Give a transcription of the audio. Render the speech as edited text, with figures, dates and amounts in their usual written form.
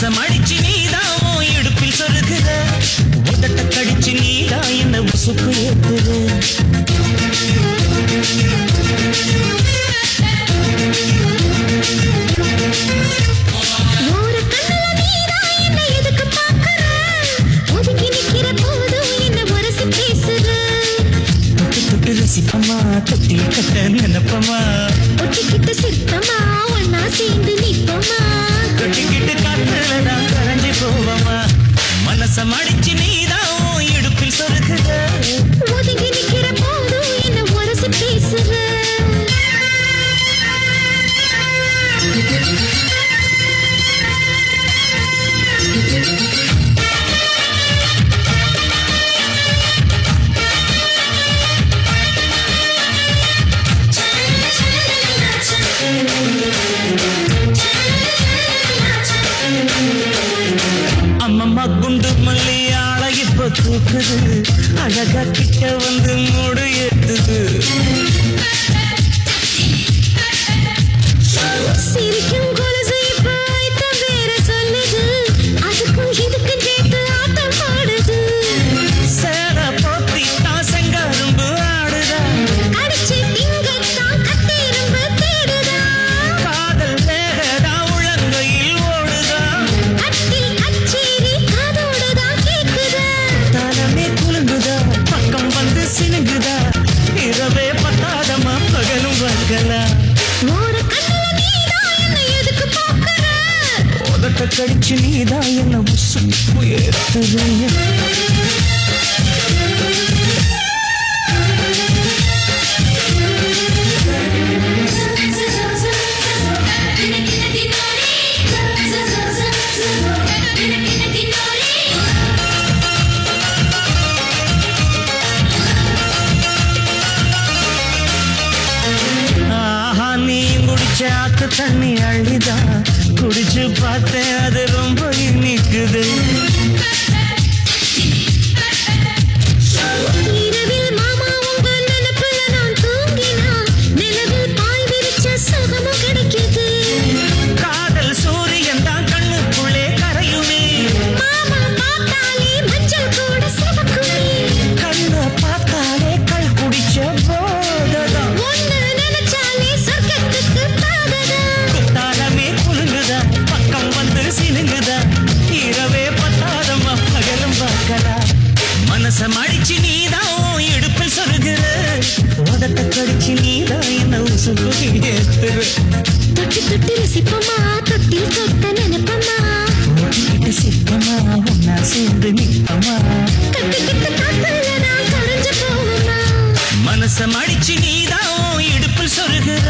மனச மடிச்சு நீதான் இடுப்பில் சொருகுற உதட்ட கடிச்சு நீதான் என்ன உசுப்பு ஏத்துற சிப்பமா தொட்டில் கட்ட நினைப்பமா ஒட்டிக்கிட்டு சிற்பமா ஒன்னா சேர்ந்து நிப்பமா கட்டிக்கிட்டு காத்துல நான் கரைஞ்சி போவமா மனச மடிச்சு நீதான் இடுப்பில் சொருகுற ஒதுங்கி நிக்கிற போதும் என்ன உரசி பேசுற அம்மம்மா குண்டு மல்லி அழகி தூக்குது அழகா கிட்ட வந்து மூடு ஏத்துது சிரிக்கும் கொலுசு இப்ப ஐத்த பேர சொல்லுது அதுக்கும் இதுக்கும் சேர்த்து ஆட்டம் பாடுது சேர போத்தி தான் செங்கரும்பு ஆடுதா அடிச்சு திங்கத்தான் கத்திரும்பு தேடுதா காதல் வேகதா உளங்கையில் ஓடுதா கட்டில் கச்சேரி காதோடுதான் கேக்குதா தலமே குலுங்குதா பக்கம் வந்து சினுங்குதா இரவே பத்தாதமா பகலும் வர்க்கலா ஒரு கண்ணுல நீதான் என்ன எதுக்கு பாக்குற உதட்ட கடிச்சு நீதான் என்ன உசுப்பு ஏத்துறீங்க ஆத்து தண்ணி அள்ளிதா குடிச்சு பார்த்தேன் அது ரொம்ப இனிக்குது இரவில் மாமா உங்க நினைப்புல நான் தூங்கினா நிலவில் பாய் விரிச்ச சுகமும் கிடைக்குது காதல் சூரியன் தான் கண்ணுக்குள்ளே கரையுமே மாமா பார்த்தாலே மஞ்சள் கூட சிவக்குமே கண்ண பார்த்தாலே கள் குடிச்ச போததான் ஒன்னு நினைச்சாலே சொர்க்கத்துக்கு பாததா குத்தாலமே குலுங்குதா பக்கம் வந்து சினுங்குதா இரவே பத்தாதம்மா பகலும் பார்க்கலா மனச மடிச்சு நீதான் இடுப்பில் சொருகுற உதட்ட கடிச்சு நீதான் என்ன உசுப்பு ஏத்துற தொட்டி தொட்டி ரசிப்பமா தொட்டில் கட்ட நினைப்பமா ஓடிக்கிட்டு சிப்பமா ஒன்னா சேர்ந்து நிற்பமா கட்டிக்கிட்டு காத்துல நான் கரைஞ்சு போவமா மனச மடிச்சு நீதான் இடுப்பில் சொருகுற